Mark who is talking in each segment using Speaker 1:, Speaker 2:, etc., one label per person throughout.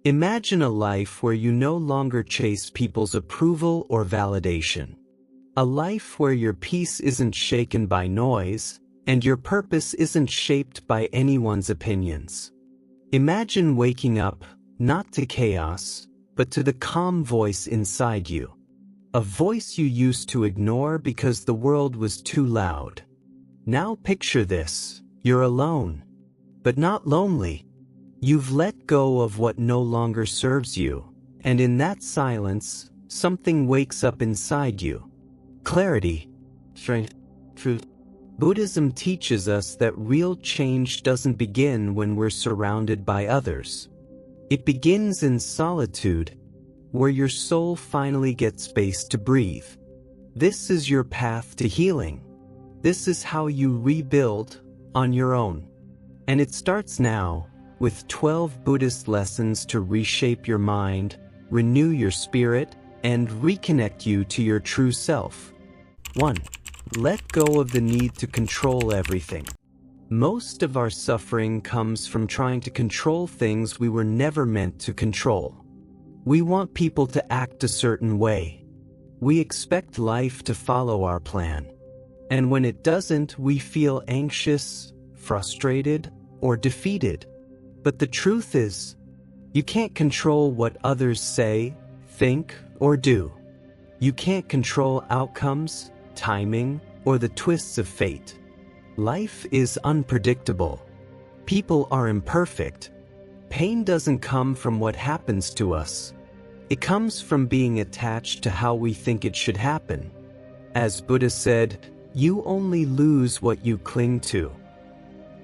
Speaker 1: Imagine a life where you no longer chase people's approval or validation. A life where your peace isn't shaken by noise, and your purpose isn't shaped by anyone's opinions. Imagine waking up, not to chaos, but to the calm voice inside you. A voice you used to ignore because the world was too loud. Now picture this: you're alone, but not lonely. You've let go of what no longer serves you, and in that silence, something wakes up inside you. Clarity, strength, truth. Buddhism teaches us that real change doesn't begin when we're surrounded by others. It begins in solitude, where your soul finally gets space to breathe. This is your path to healing. This is how you rebuild on your own. And it starts now, with 12 Buddhist lessons to reshape your mind, renew your spirit, and reconnect you to your true self. 1. Let go of the need to control everything. Most of our suffering comes from trying to control things we were never meant to control. We want people to act a certain way. We expect life to follow our plan. And when it doesn't, we feel anxious, frustrated, or defeated. But the truth is, you can't control what others say, think, or do. You can't control outcomes, timing, or the twists of fate. Life is unpredictable. People are imperfect. Pain doesn't come from what happens to us. It comes from being attached to how we think it should happen. As Buddha said, you only lose what you cling to.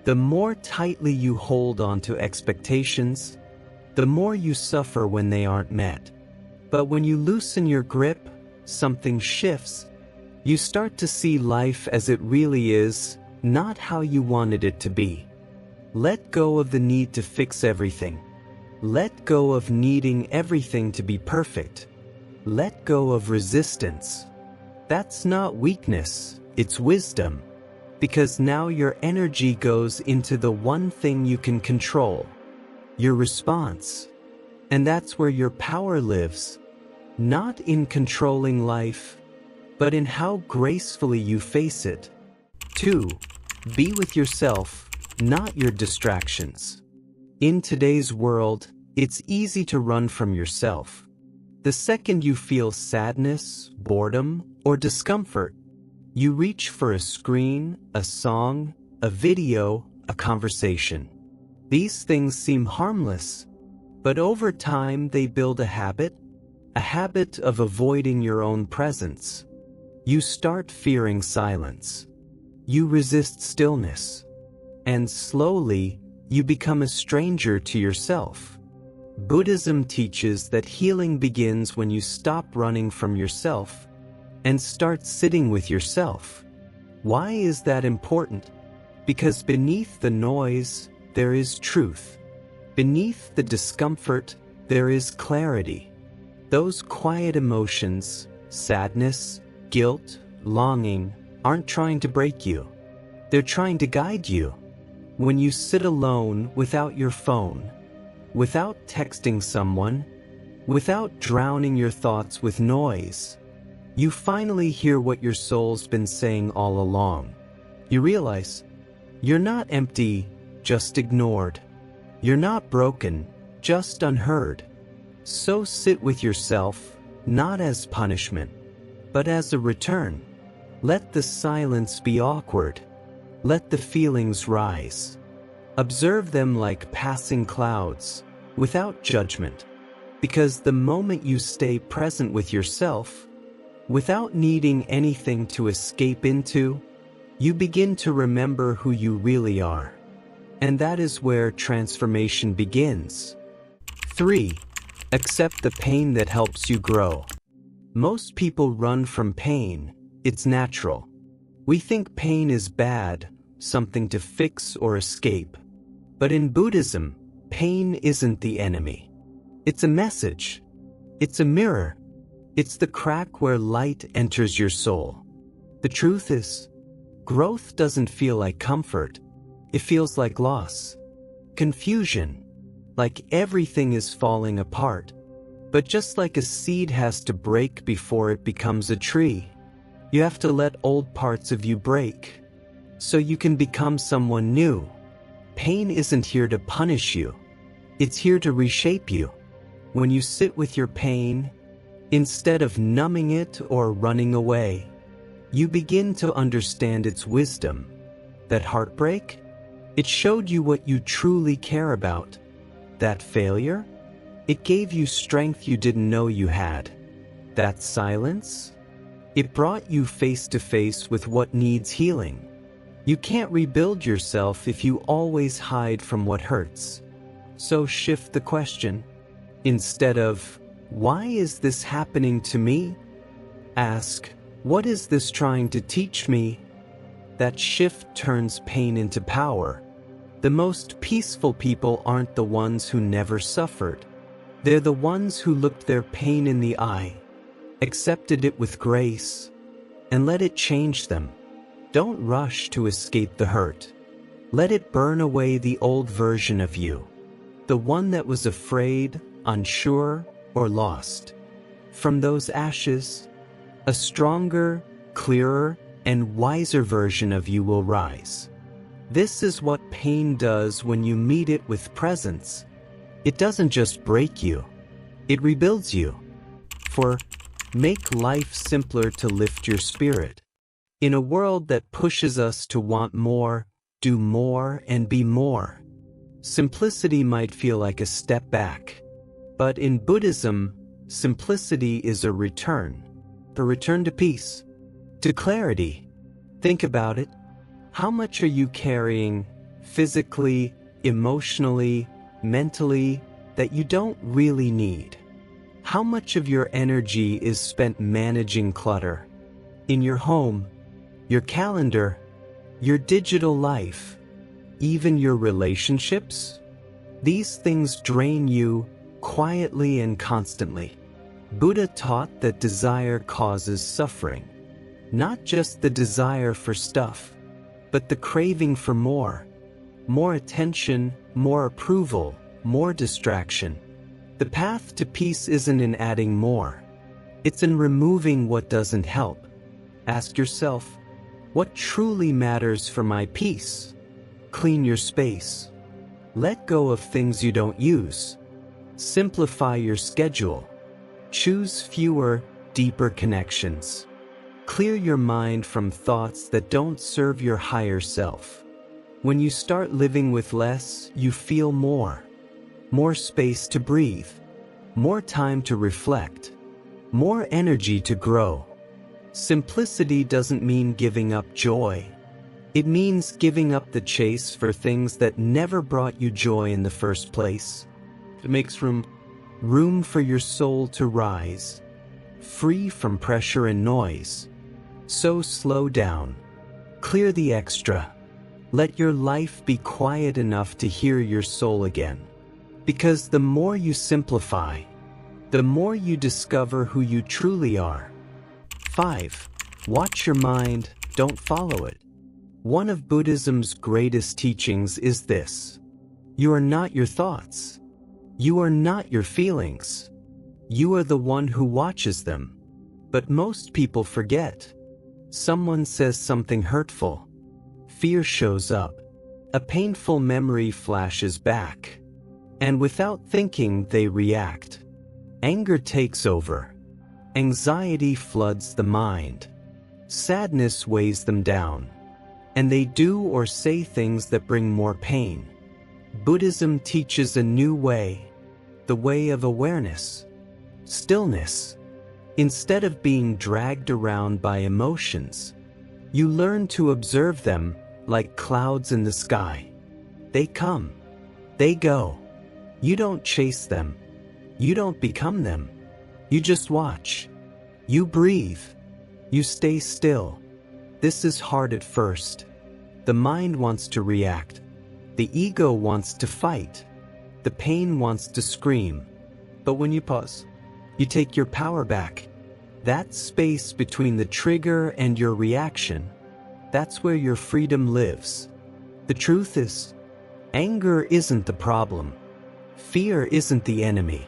Speaker 1: The more tightly you hold on to expectations, the more you suffer when they aren't met. But when you loosen your grip, something shifts. You start to see life as it really is, not how you wanted it to be. Let go of the need to fix everything. Let go of needing everything to be perfect. Let go of resistance. That's not weakness, it's wisdom. Because now your energy goes into the one thing you can control, your response. And that's where your power lives, not in controlling life, but in how gracefully you face it. 2. Be with yourself, not your distractions. In today's world, it's easy to run from yourself. The second you feel sadness, boredom, or discomfort, you reach for a screen, a song, a video, a conversation. These things seem harmless, but over time they build a habit of avoiding your own presence. You start fearing silence. You resist stillness. And slowly, you become a stranger to yourself. Buddhism teaches that healing begins when you stop running from yourself and start sitting with yourself. Why is that important? Because beneath the noise, there is truth. Beneath the discomfort, there is clarity. Those quiet emotions, sadness, guilt, longing, aren't trying to break you. They're trying to guide you. When you sit alone without your phone, without texting someone, without drowning your thoughts with noise, you finally hear what your soul's been saying all along. You realize you're not empty, just ignored. You're not broken, just unheard. So sit with yourself, not as punishment, but as a return. Let the silence be awkward. Let the feelings rise. Observe them like passing clouds, without judgment. Because the moment you stay present with yourself, without needing anything to escape into, you begin to remember who you really are. And that is where transformation begins. 3. Accept the pain that helps you grow. Most people run from pain. It's natural. We think pain is bad, something to fix or escape. But in Buddhism, pain isn't the enemy. It's a message. It's a mirror. It's the crack where light enters your soul. The truth is, growth doesn't feel like comfort. It feels like loss, confusion, like everything is falling apart. But just like a seed has to break before it becomes a tree, you have to let old parts of you break, so you can become someone new. Pain isn't here to punish you. It's here to reshape you. When you sit with your pain, instead of numbing it or running away, you begin to understand its wisdom. That heartbreak? It showed you what you truly care about. That failure? It gave you strength you didn't know you had. That silence? It brought you face to face with what needs healing. You can't rebuild yourself if you always hide from what hurts. So shift the question. Instead of, why is this happening to me? Ask, what is this trying to teach me? That shift turns pain into power. The most peaceful people aren't the ones who never suffered. They're the ones who looked their pain in the eye, accepted it with grace, and let it change them. Don't rush to escape the hurt. Let it burn away the old version of you, the one that was afraid, unsure, or lost. From those ashes, a stronger, clearer, and wiser version of you will rise. This is what pain does when you meet it with presence. It doesn't just break you, it rebuilds you. For make life simpler to lift your spirit. In a world that pushes us to want more, do more, and be more, simplicity might feel like a step back. But in Buddhism, simplicity is a return to peace, to clarity. Think about it. How much are you carrying, physically, emotionally, mentally, that you don't really need? How much of your energy is spent managing clutter? In your home, your calendar, your digital life, even your relationships? These things drain you quietly and constantly. Buddha taught that desire causes suffering. Not just the desire for stuff, but the craving for more. More attention, more approval, more distraction. The path to peace isn't in adding more. It's in removing what doesn't help. Ask yourself, what truly matters for my peace? Clean your space. Let go of things you don't use. Simplify your schedule. Choose fewer, deeper connections. Clear your mind from thoughts that don't serve your higher self. When you start living with less, you feel more. More space to breathe. More time to reflect. More energy to grow. Simplicity doesn't mean giving up joy. It means giving up the chase for things that never brought you joy in the first place. It makes room for your soul to rise, free from pressure and noise. So slow down. Clear the extra. Let your life be quiet enough to hear your soul again. Because the more you simplify, the more you discover who you truly are. 5. Watch your mind, don't follow it. One of Buddhism's greatest teachings is this. You are not your thoughts. You are not your feelings. You are the one who watches them. But most people forget. Someone says something hurtful. Fear shows up. A painful memory flashes back. And without thinking, they react. Anger takes over. Anxiety floods the mind. Sadness weighs them down. And they do or say things that bring more pain. Buddhism teaches a new way. The way of awareness. Stillness. Instead of being dragged around by emotions, you learn to observe them like clouds in the sky. They come. They go. You don't chase them. You don't become them. You just watch. You breathe. You stay still. This is hard at first. The mind wants to react. The ego wants to fight. The pain wants to scream. But when you pause, you take your power back. That space between the trigger and your reaction, that's where your freedom lives. The truth is, anger isn't the problem. Fear isn't the enemy.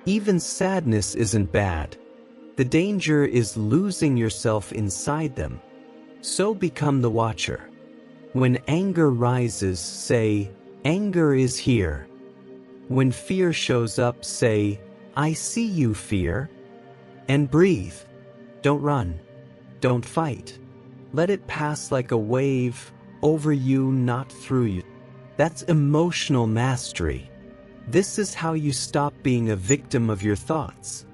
Speaker 1: Even sadness isn't bad. The danger is losing yourself inside them. So become the watcher. When anger rises, say, "Anger is here." When fear shows up, say, "I see you, fear." And breathe. Don't run. Don't fight. Let it pass like a wave over you, not through you. That's emotional mastery. This is how you stop being a victim of your thoughts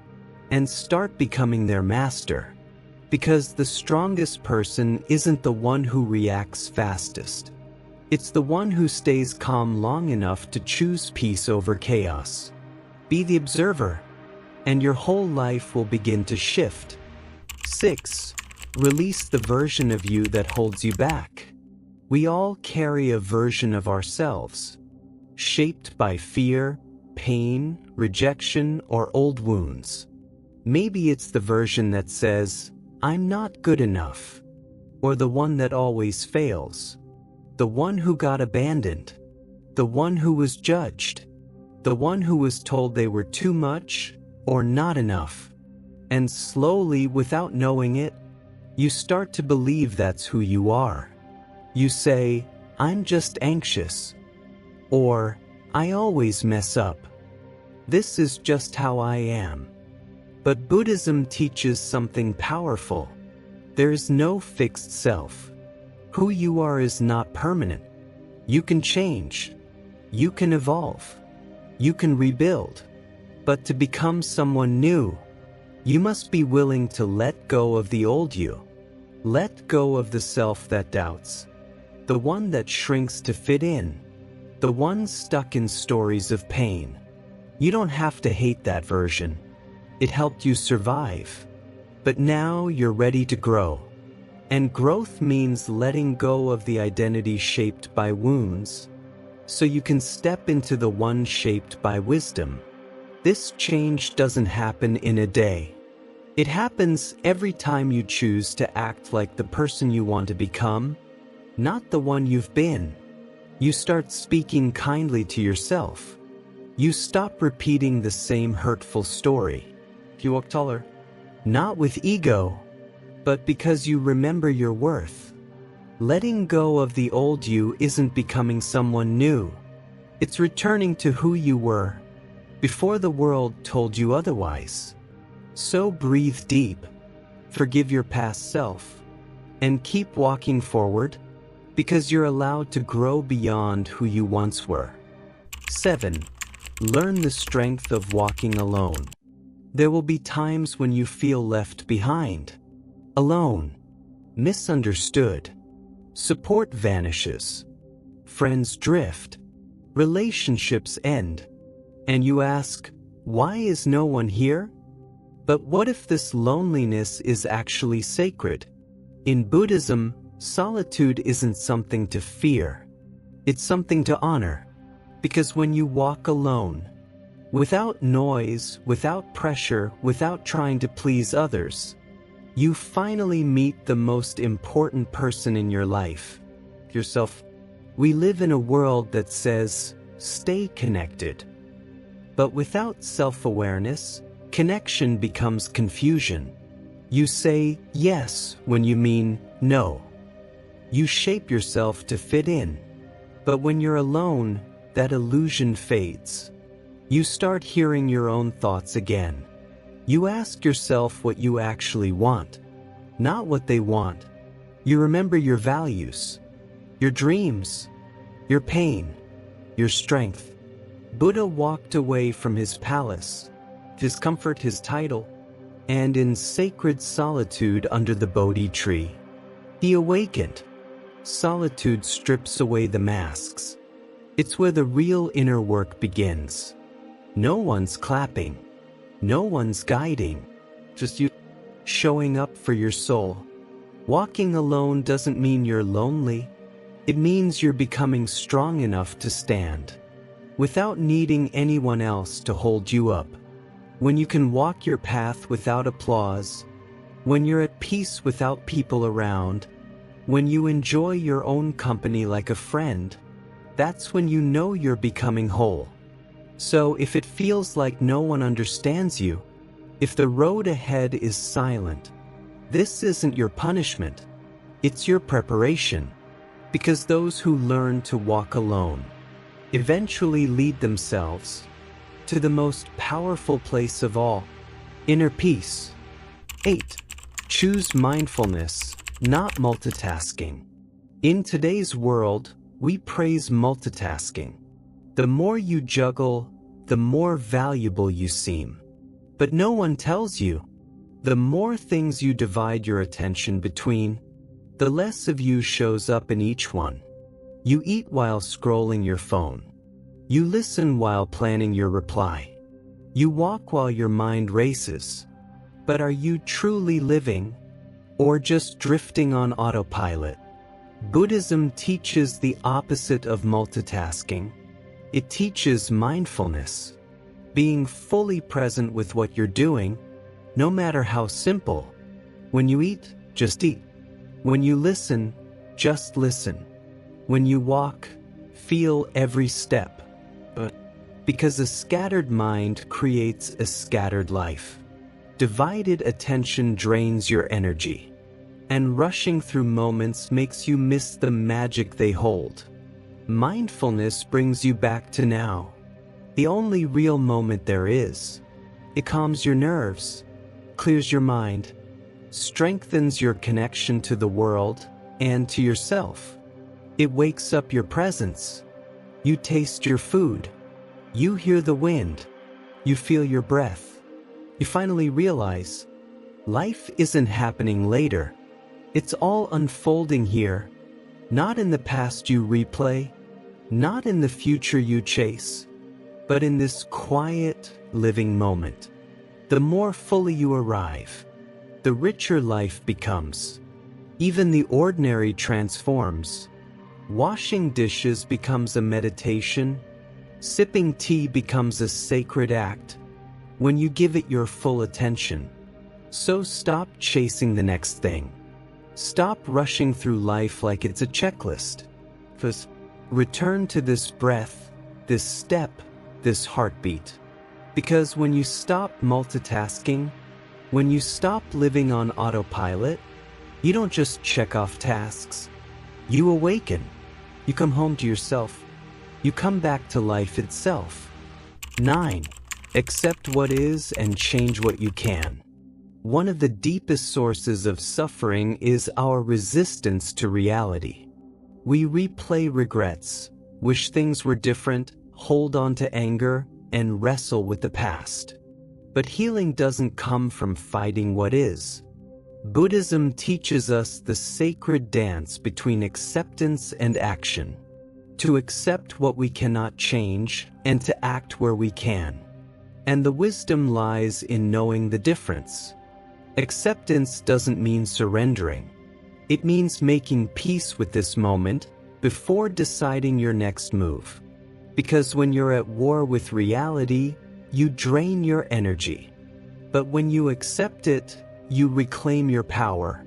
Speaker 1: and start becoming their master. Because the strongest person isn't the one who reacts fastest. It's the one who stays calm long enough to choose peace over chaos. Be the observer, and your whole life will begin to shift. 6. Release the version of you that holds you back. We all carry a version of ourselves, shaped by fear, pain, rejection, or old wounds. Maybe it's the version that says, "I'm not good enough," or the one that always fails, the one who got abandoned, the one who was judged, the one who was told they were too much or not enough. And slowly, without knowing it, you start to believe that's who you are. You say, "I'm just anxious," or "I always mess up. This is just how I am." But Buddhism teaches something powerful. There is no fixed self. Who you are is not permanent. You can change. You can evolve. You can rebuild. But to become someone new, you must be willing to let go of the old you. Let go of the self that doubts, the one that shrinks to fit in, the one stuck in stories of pain. You don't have to hate that version. It helped you survive. But now you're ready to grow. And growth means letting go of the identity shaped by wounds, so you can step into the one shaped by wisdom. This change doesn't happen in a day. It happens every time you choose to act like the person you want to become, not the one you've been. You start speaking kindly to yourself. You stop repeating the same hurtful story. You walk taller. Not with ego, but because you remember your worth. Letting go of the old you isn't becoming someone new. It's returning to who you were before the world told you otherwise. So breathe deep, forgive your past self, and keep walking forward, because you're allowed to grow beyond who you once were. 7. Learn the strength of walking alone. There will be times when you feel left behind, alone, misunderstood. Support vanishes. Friends drift. Relationships end. And you ask, why is no one here? But what if this loneliness is actually sacred? In Buddhism, solitude isn't something to fear. It's something to honor. Because when you walk alone, without noise, without pressure, without trying to please others, you finally meet the most important person in your life, yourself. We live in a world that says, stay connected. But without self-awareness, connection becomes confusion. You say yes when you mean no. You shape yourself to fit in. But when you're alone, that illusion fades. You start hearing your own thoughts again. You ask yourself what you actually want, not what they want. You remember your values, your dreams, your pain, your strength. Buddha walked away from his palace, his comfort, his title, and in sacred solitude under the Bodhi tree, he awakened. Solitude strips away the masks. It's where the real inner work begins. No one's clapping. No one's guiding. Just you showing up for your soul. Walking alone doesn't mean you're lonely. It means you're becoming strong enough to stand, without needing anyone else to hold you up. When you can walk your path without applause, when you're at peace without people around, when you enjoy your own company like a friend, that's when you know you're becoming whole. So if it feels like no one understands you, if the road ahead is silent, this isn't your punishment, it's your preparation. Because those who learn to walk alone eventually lead themselves to the most powerful place of all, inner peace. 8. Choose mindfulness, not multitasking. In today's world, we praise multitasking. The more you juggle, the more valuable you seem. But no one tells you, the more things you divide your attention between, the less of you shows up in each one. You eat while scrolling your phone. You listen while planning your reply. You walk while your mind races. But are you truly living, or just drifting on autopilot? Buddhism teaches the opposite of multitasking. It teaches mindfulness, being fully present with what you're doing, no matter how simple. When you eat, just eat. When you listen, just listen. When you walk, feel every step. But because a scattered mind creates a scattered life. Divided attention drains your energy, and rushing through moments makes you miss the magic they hold. Mindfulness brings you back to now, the only real moment there is. It calms your nerves, clears your mind, strengthens your connection to the world and to yourself. It wakes up your presence. You taste your food. You hear the wind. You feel your breath. You finally realize life isn't happening later. It's all unfolding here, not in the past you replay, not in the future you chase, but in this quiet, living moment. The more fully you arrive, the richer life becomes. Even the ordinary transforms. Washing dishes becomes a meditation. Sipping tea becomes a sacred act when you give it your full attention. So stop chasing the next thing. Stop rushing through life like it's a checklist. First, return to this breath, this step, this heartbeat. Because when you stop multitasking, when you stop living on autopilot, you don't just check off tasks. You awaken. You come home to yourself. You come back to life itself. 9. Accept what is and change what you can. One of the deepest sources of suffering is our resistance to reality. We replay regrets, wish things were different, hold on to anger, and wrestle with the past. But healing doesn't come from fighting what is. Buddhism teaches us the sacred dance between acceptance and action. To accept what we cannot change and to act where we can. And the wisdom lies in knowing the difference. Acceptance doesn't mean surrendering. It means making peace with this moment before deciding your next move. Because when you're at war with reality, you drain your energy. But when you accept it, you reclaim your power.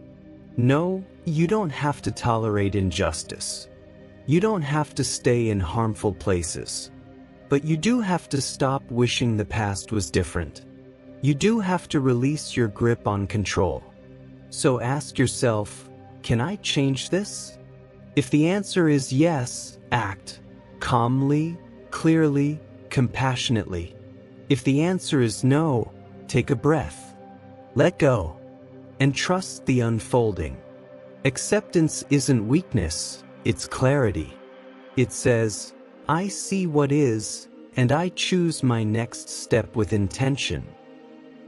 Speaker 1: No, you don't have to tolerate injustice. You don't have to stay in harmful places. But you do have to stop wishing the past was different. You do have to release your grip on control. So ask yourself, can I change this? If the answer is yes, act calmly, clearly, compassionately. If the answer is no, take a breath. Let go and trust the unfolding. Acceptance isn't weakness, it's clarity. It says, I see what is, and I choose my next step with intention.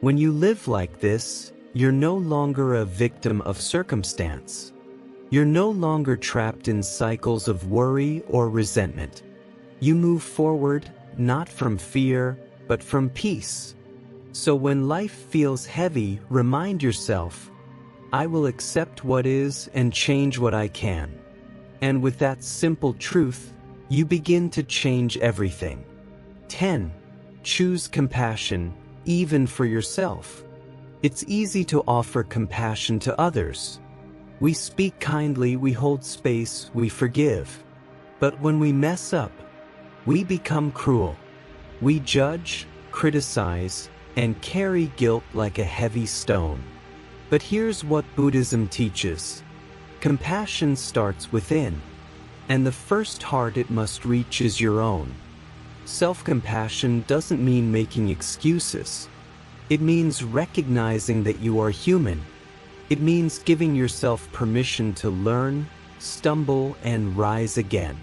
Speaker 1: When you live like this, you're no longer a victim of circumstance. You're no longer trapped in cycles of worry or resentment. You move forward, not from fear, but from peace. So when life feels heavy, remind yourself, I will accept what is and change what I can. And with that simple truth, you begin to change everything. 10. Choose compassion, even for yourself. It's easy to offer compassion to others. We speak kindly, we hold space, we forgive. But when we mess up, we become cruel. We judge, criticize, and carry guilt like a heavy stone. But here's what Buddhism teaches. Compassion starts within, and the first heart it must reach is your own. Self-compassion doesn't mean making excuses. It means recognizing that you are human. It means giving yourself permission to learn, stumble, and rise again.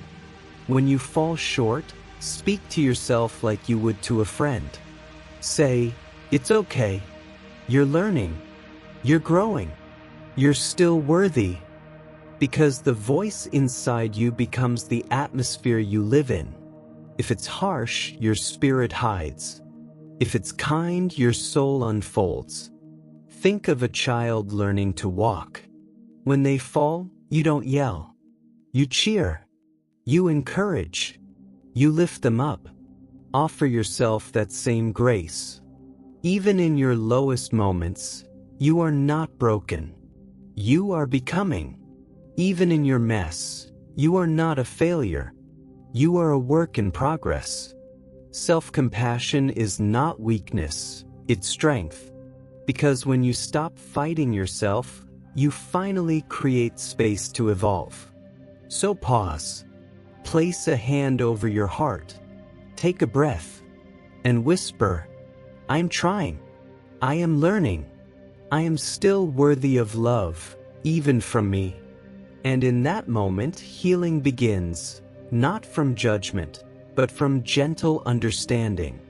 Speaker 1: When you fall short, speak to yourself like you would to a friend. Say, "It's okay. You're learning. You're growing. You're still worthy." Because the voice inside you becomes the atmosphere you live in. If it's harsh, your spirit hides. If it's kind, your soul unfolds. Think of a child learning to walk. When they fall, you don't yell. You cheer. You encourage. You lift them up. Offer yourself that same grace. Even in your lowest moments, you are not broken. You are becoming. Even in your mess, you are not a failure. You are a work in progress. Self-compassion is not weakness, it's strength. Because when you stop fighting yourself, you finally create space to evolve. So pause. Place a hand over your heart. Take a breath. And whisper, "I'm trying. I am learning. I am still worthy of love, even from me." And in that moment, healing begins, not from judgment, but from gentle understanding.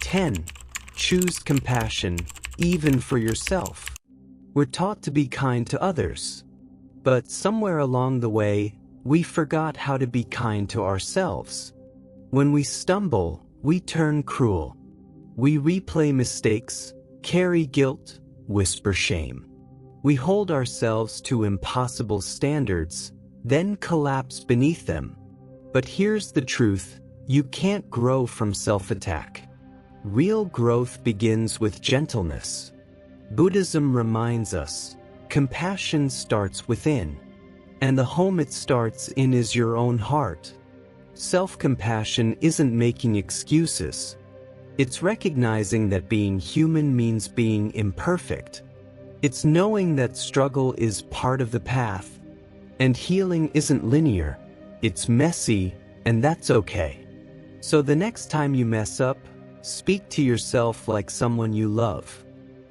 Speaker 1: 10. Choose compassion, even for yourself. We're taught to be kind to others. But somewhere along the way, we forgot how to be kind to ourselves. When we stumble, we turn cruel. We replay mistakes, carry guilt, whisper shame. We hold ourselves to impossible standards, then collapse beneath them. But here's the truth, you can't grow from self-attack. Real growth begins with gentleness. Buddhism reminds us, compassion starts within, and the home it starts in is your own heart. Self-compassion isn't making excuses. It's recognizing that being human means being imperfect. It's knowing that struggle is part of the path, and healing isn't linear. It's messy, and that's okay. So the next time you mess up, speak to yourself like someone you love.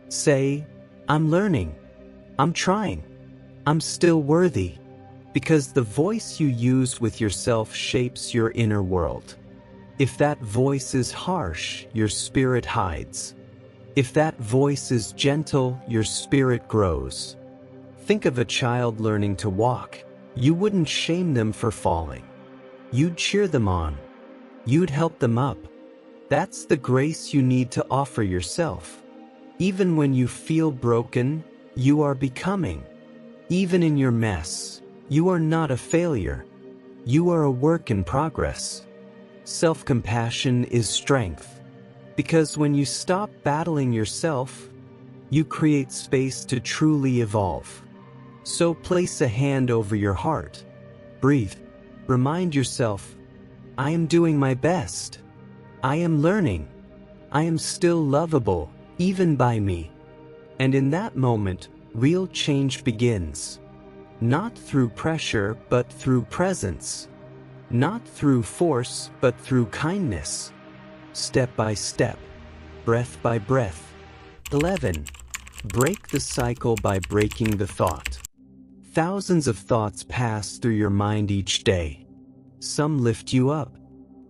Speaker 1: Say, "I'm learning. I'm trying. I'm still worthy." Because the voice you use with yourself shapes your inner world. If that voice is harsh, your spirit hides. If that voice is gentle, your spirit grows. Think of a child learning to walk. You wouldn't shame them for falling. You'd cheer them on. You'd help them up. That's the grace you need to offer yourself. Even when you feel broken, you are becoming. Even in your mess, you are not a failure. You are a work in progress. Self-compassion is strength. Because when you stop battling yourself, you create space to truly evolve. So place a hand over your heart. Breathe. Remind yourself, "I am doing my best. I am learning. I am still lovable, even by me." And in that moment, real change begins. Not through pressure, but through presence. Not through force, but through kindness. Step by step. Breath by breath. 11. Break the cycle by breaking the thought. Thousands of thoughts pass through your mind each day. Some lift you up.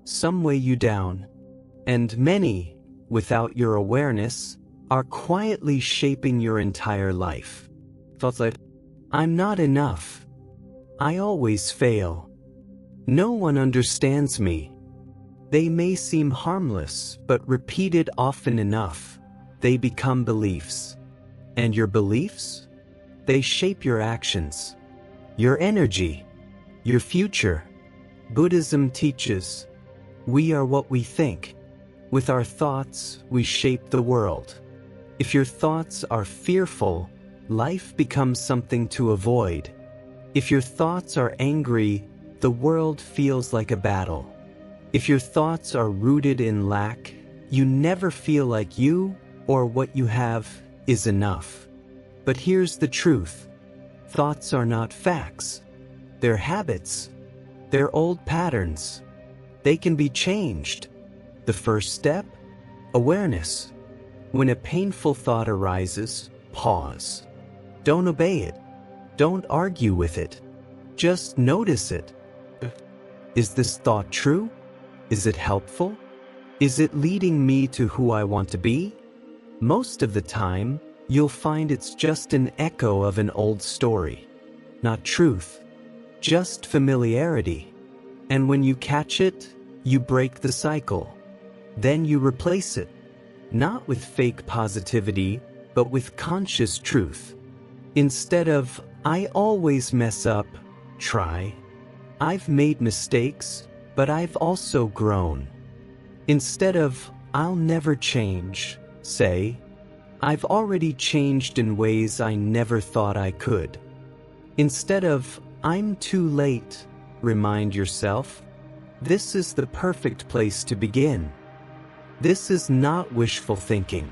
Speaker 1: Some weigh you down. And many, without your awareness, are quietly shaping your entire life. Thoughts like, "I'm not enough. I always fail. No one understands me." They may seem harmless, but repeated often enough, they become beliefs. And your beliefs? They shape your actions, your energy, your future. Buddhism teaches, we are what we think. With our thoughts, we shape the world. If your thoughts are fearful, life becomes something to avoid. If your thoughts are angry, the world feels like a battle. If your thoughts are rooted in lack, you never feel like you or what you have is enough. But here's the truth. Thoughts are not facts. They're habits. They're old patterns. They can be changed. The first step? Awareness. When a painful thought arises, pause. Don't obey it. Don't argue with it. Just notice it. Is this thought true? Is it helpful? Is it leading me to who I want to be? Most of the time, you'll find it's just an echo of an old story. Not truth, just familiarity. And when you catch it, you break the cycle. Then you replace it, not with fake positivity, but with conscious truth. Instead of, I always mess up, try, I've made mistakes, but I've also grown. Instead of, I'll never change, say, I've already changed in ways I never thought I could. Instead of, I'm too late, remind yourself, this is the perfect place to begin. This is not wishful thinking.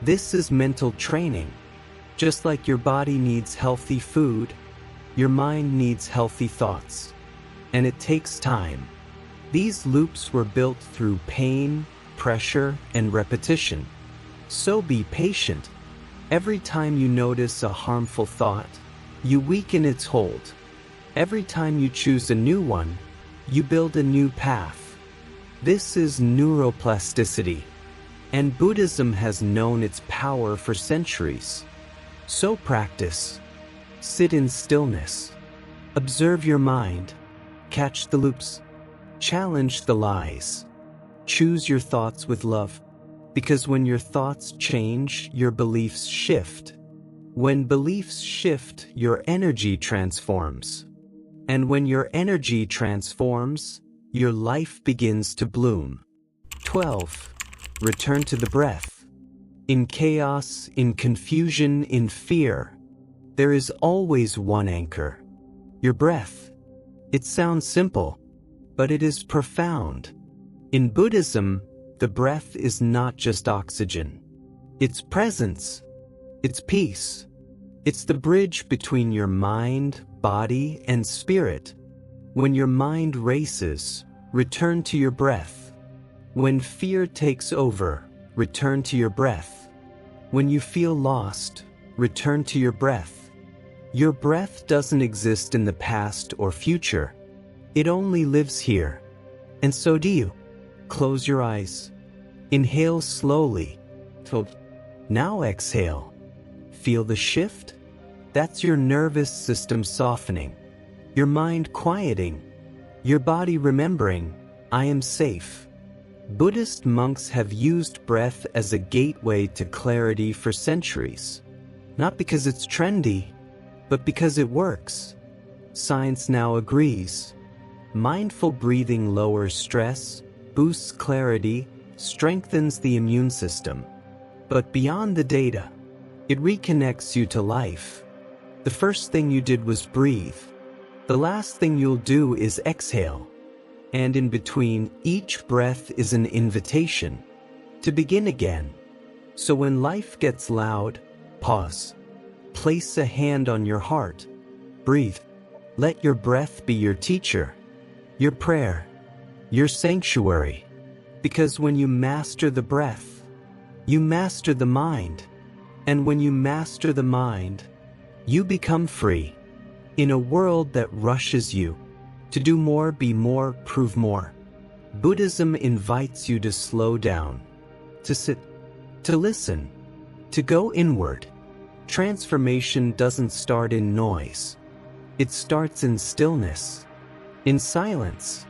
Speaker 1: This is mental training. Just like your body needs healthy food, your mind needs healthy thoughts. And it takes time. These loops were built through pain, pressure, and repetition. So be patient. Every time you notice a harmful thought, you weaken its hold. Every time you choose a new one, you build a new path. This is neuroplasticity, and Buddhism has known its power for centuries. So practice. Sit in stillness. Observe your mind. Catch the loops. Challenge the lies. Choose your thoughts with love. Because when your thoughts change, your beliefs shift. When beliefs shift, your energy transforms. And when your energy transforms, your life begins to bloom. 12. Return to the breath. In chaos, in confusion, in fear, there is always one anchor. Your breath. It sounds simple, but it is profound. In Buddhism, the breath is not just oxygen. It's presence. It's peace. It's the bridge between your mind, body, and spirit. When your mind races, return to your breath. When fear takes over, return to your breath. When you feel lost, return to your breath. Your breath doesn't exist in the past or future. It only lives here. And so do you. Close your eyes. Inhale slowly. Now exhale. Feel the shift? That's your nervous system softening. Your mind quieting. Your body remembering, I am safe. Buddhist monks have used breath as a gateway to clarity for centuries. Not because it's trendy, but because it works. Science now agrees. Mindful breathing lowers stress, boosts clarity, strengthens the immune system. But beyond the data, it reconnects you to life. The first thing you did was breathe. The last thing you'll do is exhale. And in between, each breath is an invitation to begin again. So when life gets loud, pause. Place a hand on your heart. Breathe. Let your breath be your teacher, your prayer, your sanctuary. Because when you master the breath, you master the mind. And when you master the mind, you become free. In a world that rushes you to do more, be more, prove more, Buddhism invites you to slow down, to sit, to listen, to go inward. Transformation doesn't start in noise. It starts in stillness, in silence,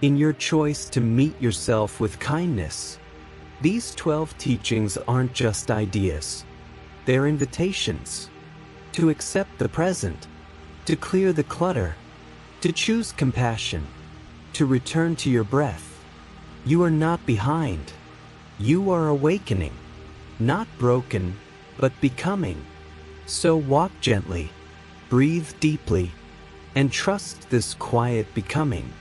Speaker 1: in your choice to meet yourself with kindness. These 12 teachings aren't just ideas. They're invitations to accept the present, to clear the clutter, to choose compassion, to return to your breath. You are not behind. You are awakening, not broken, but becoming. So walk gently, breathe deeply, and trust this quiet becoming.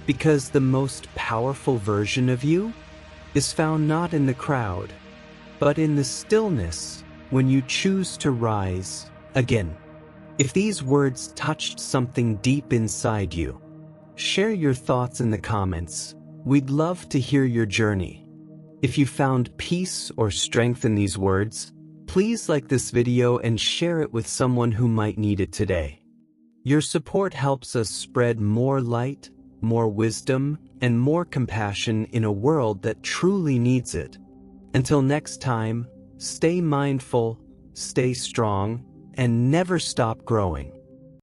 Speaker 1: Because the most powerful version of you is found not in the crowd, but in the stillness when you choose to rise again. If these words touched something deep inside you, share your thoughts in the comments. We'd love to hear your journey. If you found peace or strength in these words, please like this video and share it with someone who might need it today. Your support helps us spread more light, more wisdom, and more compassion in a world that truly needs it. Until next time, stay mindful, stay strong, and never stop growing.